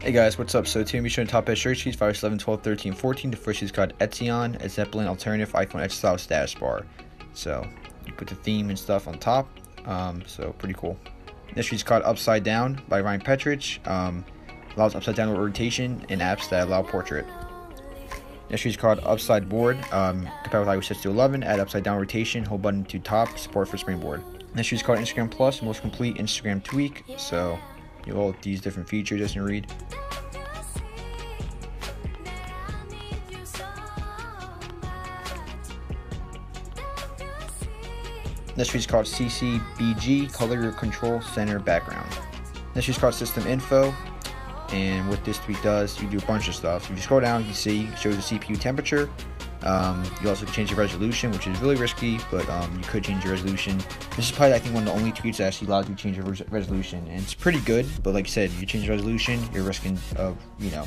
Hey guys, what's up? So today we'll be showing top edge shirt sheets for iOS 11, 12, 13, 14. The first sheet is called Epsilon, a Zeppelin alternative iPhone Edge style status bar. So you put the theme and stuff on top. So pretty cool. This sheet is called Upside Down by Ryan Petrich. Allows upside down rotation in apps that allow portrait. This sheet is called Upside Board. Compatible with iOS 6 to 11. Add upside down rotation. Hold button to top. Support for Springboard. This sheet is called Instagram Plus, most complete Instagram tweak. So you have all these different features just to read. This sheet is called CCBG, Color Your Control Center Background. This sheet is called System Info, and what this tweak does, you do a bunch of stuff. So you just scroll down, you can see it shows the CPU temperature. You also can change the resolution, which is really risky, but you could change your resolution. This is probably, I think, one of the only tweaks that actually allows you to change your resolution, and it's pretty good. But like I said, you change the resolution, you're risking of your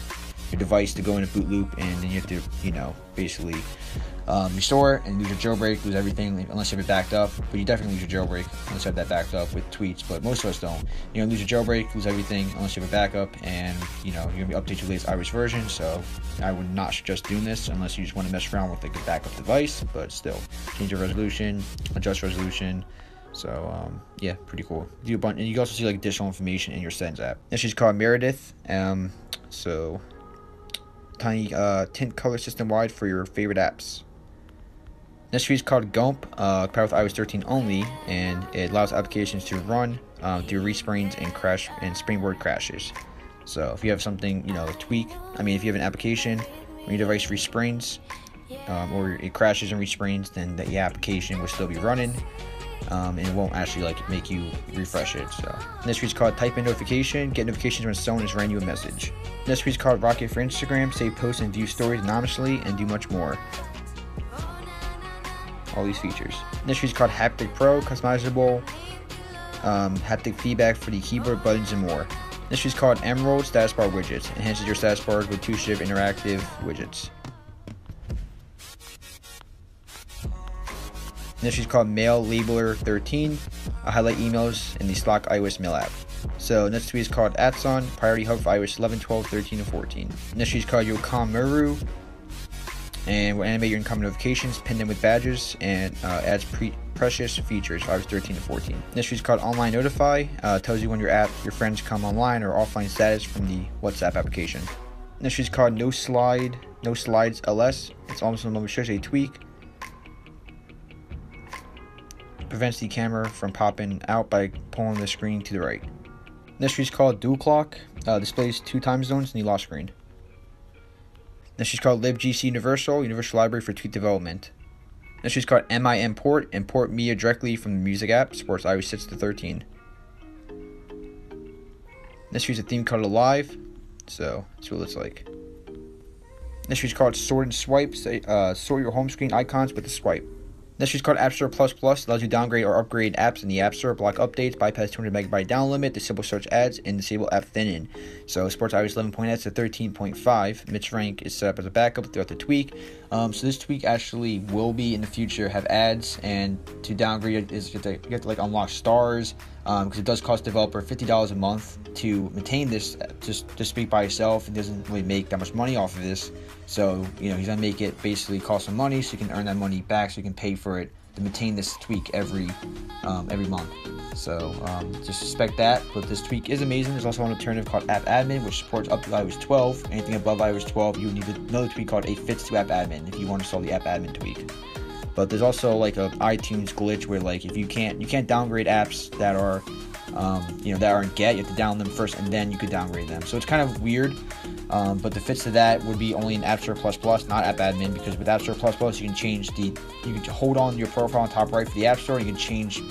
device to go in a boot loop, and then you have to basically restore and lose your jailbreak, lose everything unless you have it backed up. But you definitely lose your jailbreak unless you have that backed up with tweets. But most of us don't. Lose your jailbreak, lose everything unless you have a backup, and you're gonna be updated to the latest iOS version. So I would not suggest doing this unless you just want to mess around with like a backup device. But still, change your resolution, adjust resolution. So yeah, pretty cool. Do a bunch, and you can also see like additional information in your settings app. And she's called Meredith. So tiny tint color system wide for your favorite apps. This sheet is called Gump, powered with iOS 13 only, and it allows applications to run through resprings and crash and springboard crashes. So if you have something, a tweak, if you have an application when your device resprings or it crashes and resprings, then the application will still be running, and it won't actually make you refresh it. So this sheet is called Type in Notification, get notifications when someone has ran you a message. This sheet is called Rocket for Instagram, save posts and view stories anonymously, and do much more. All these features. This sheet is called Haptic Pro, customizable haptic feedback for the keyboard, buttons, and more. This sheet is called Emerald Status Bar Widgets, enhances your status bars with 2-shift interactive widgets. This sheet is called Mail Labeler 13, highlight emails in the stock iOS mail app. So next tweet is called Atson, priority hub for iOS 11, 12, 13, and 14. Next sheet is called Unc0ver, and will animate your incoming notifications, pin them with badges, and adds precious features for iOS 13 and 14. This sheet is called Online Notify, tells you when your friends come online or offline status from the WhatsApp application. This sheet is called No Slides LS. It's almost a malicious tweak. Prevents the camera from popping out by pulling the screen to the right. This sheet is called Dual Clock, displays 2 time zones in the lock screen. This is called libgc Universal Library for tweet development. This is called import media directly from the music app, supports iOS 6 to 13. This is a theme called Alive, so that's what it looks like. This is called Sort and Swipe, sort your home screen icons with a swipe. This is called App Store Plus Plus, allows you to downgrade or upgrade apps in the App Store, block updates, bypass 200 megabyte down limit, disable search ads, and disable app thin-in. So it supports iOS 11.x to 13.5. Mid rank is set up as a backup throughout the tweak. So this tweak actually will be in the future have ads, and to downgrade it is you have to unlock stars, because it does cost developer $50 a month to maintain this. Just to speak by itself, it doesn't really make that much money off of this. So he's gonna make it basically cost some money, so you can earn that money back, so you can pay for it to maintain this tweak every month. So just suspect that, but this tweak is amazing. There's also an alternative called App Admin, which supports up to iOS 12. Anything above iOS 12, you need another tweak called a Fits to App Admin if you want to install the App Admin tweak. But there's also like a iTunes glitch where if you can't downgrade apps that are that aren't get, you have to download them first and then you could downgrade them. So it's kind of weird. But the fits to that would be only in App Store Plus Plus, not App Admin, because with App Store Plus Plus you can hold on your profile on top right for the App Store, and you can change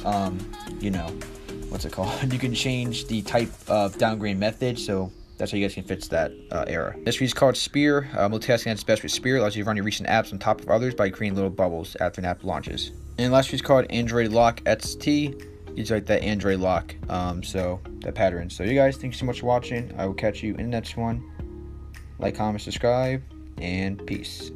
what's it called? You can change the type of downgrade method, so that's how you guys can fix that error. This tweak is called Spear. Multitasking at its best with Spear allows you to run your recent apps on top of others by creating little bubbles after an app launches. And last tweak is called Android Lock XT. It's like that Android lock, so that pattern. So you guys, thanks so much for watching. I will catch you in the next one. Like, comment, subscribe, and peace.